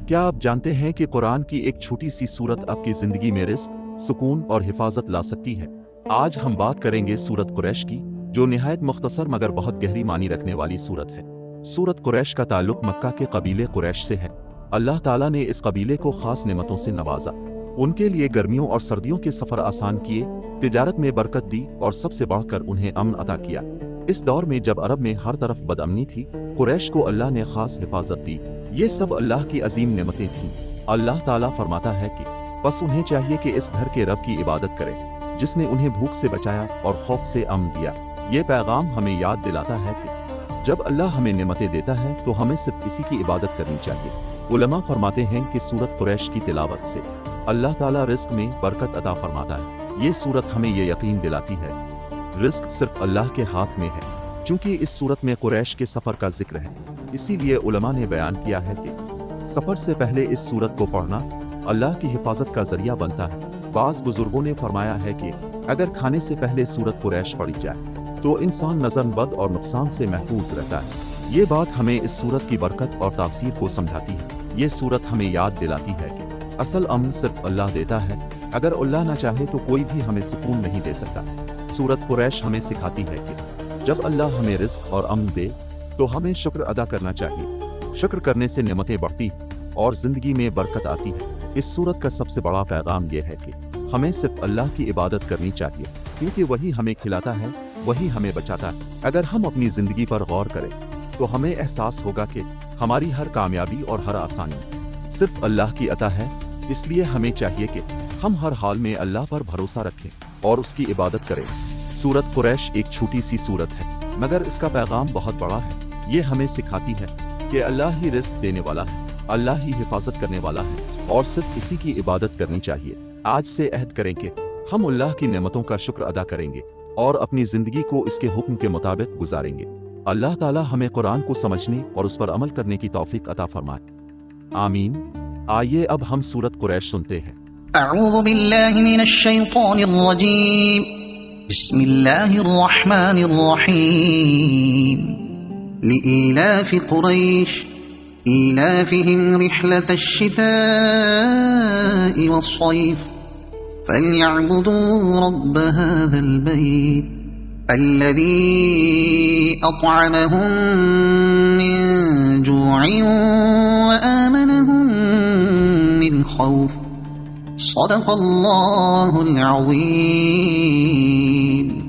کیا آپ جانتے ہیں کہ قرآن کی ایک چھوٹی سی سورت آپ کی زندگی میں رزق، سکون اور حفاظت لا سکتی ہے؟ آج ہم بات کریں گے سورت قریش کی، جو نہایت مختصر مگر بہت گہری معنی رکھنے والی سورت ہے۔ سورت قریش کا تعلق مکہ کے قبیلے قریش سے ہے۔ اللہ تعالیٰ نے اس قبیلے کو خاص نعمتوں سے نوازا، ان کے لیے گرمیوں اور سردیوں کے سفر آسان کیے، تجارت میں برکت دی اور سب سے بڑھ کر انہیں امن عطا کیا۔ اس دور میں جب عرب میں ہر طرف بدامنی تھی، قریش کو اللہ نے خاص حفاظت دی۔ یہ سب اللہ کی عظیم نعمتیں تھیں۔ اللہ تعالیٰ فرماتا ہے کہ بس انہیں چاہیے کہ اس گھر کے رب کی عبادت کرے، جس نے انہیں بھوک سے بچایا اور خوف سے امن دیا۔ یہ پیغام ہمیں یاد دلاتا ہے کہ جب اللہ ہمیں نعمتیں دیتا ہے تو ہمیں صرف اسی کی عبادت کرنی چاہیے۔ علماء فرماتے ہیں کہ سورت قریش کی تلاوت سے اللہ تعالیٰ رزق میں برکت عطا فرماتا ہے۔ یہ سورت ہمیں یہ یقین دلاتی ہے رزق صرف اللہ کے ہاتھ میں ہے۔ چونکہ اس سورت میں قریش کے سفر کا ذکر ہے، اسی لیے علماء نے بیان کیا ہے کہ سفر سے پہلے اس سورت کو پڑھنا اللہ کی حفاظت کا ذریعہ بنتا ہے۔ بعض بزرگوں نے فرمایا ہے کہ اگر کھانے سے پہلے سورت قریش پڑھی جائے تو انسان نظر بد اور نقصان سے محفوظ رہتا ہے۔ یہ بات ہمیں اس سورت کی برکت اور تاثیر کو سمجھاتی ہے۔ یہ سورت ہمیں یاد دلاتی ہے کہ اصل امن صرف اللہ دیتا ہے، اگر اللہ نہ چاہے تو کوئی بھی ہمیں سکون نہیں دے سکتا۔ سورت قریش ہمیں سکھاتی ہے کہ جب اللہ ہمیں رزق اور امن دے تو ہمیں شکر ادا کرنا چاہیے۔ شکر کرنے سے نعمتیں بڑھتی اور زندگی میں برکت آتی ہے۔ اس سورت کا سب سے بڑا پیغام یہ ہے کہ ہمیں صرف اللہ کی عبادت کرنی چاہیے، کیونکہ وہی ہمیں کھلاتا ہے، وہی ہمیں بچاتا ہے۔ اگر ہم اپنی زندگی پر غور کریں تو ہمیں احساس ہوگا کہ ہماری ہر کامیابی اور ہر آسانی صرف اللہ کی عطا ہے۔ اس لیے ہمیں چاہیے کہ ہم ہر حال میں اللہ پر بھروسہ رکھیں اور اس کی عبادت کریں۔ سورت قریش ایک چھوٹی سی سورت ہے، مگر اس کا پیغام بہت بڑا ہے۔ یہ ہمیں سکھاتی ہے کہ اللہ ہی رزق دینے والا ہے، اللہ ہی حفاظت کرنے والا ہے اور صرف اسی کی عبادت کرنی چاہیے۔ آج سے عہد کریں کہ ہم اللہ کی نعمتوں کا شکر ادا کریں گے اور اپنی زندگی کو اس کے حکم کے مطابق گزاریں گے۔ اللہ تعالیٰ ہمیں قرآن کو سمجھنے اور اس پر عمل کرنے کی توفیق عطا فرمائے، آمین۔ آئیے اب ہم سورت قریش سنتے ہیں۔ اعوذ باللہ من الشیطان الرجیم، بسم اللہ الرحمن الرحیم۔ لإیلاف قریش إيلافهم رحلة الشتاء والصيف فليعبدوا رب هذا البيت الذي أطعمهم من جوع وآمنهم من خوف صدق الله العظيم۔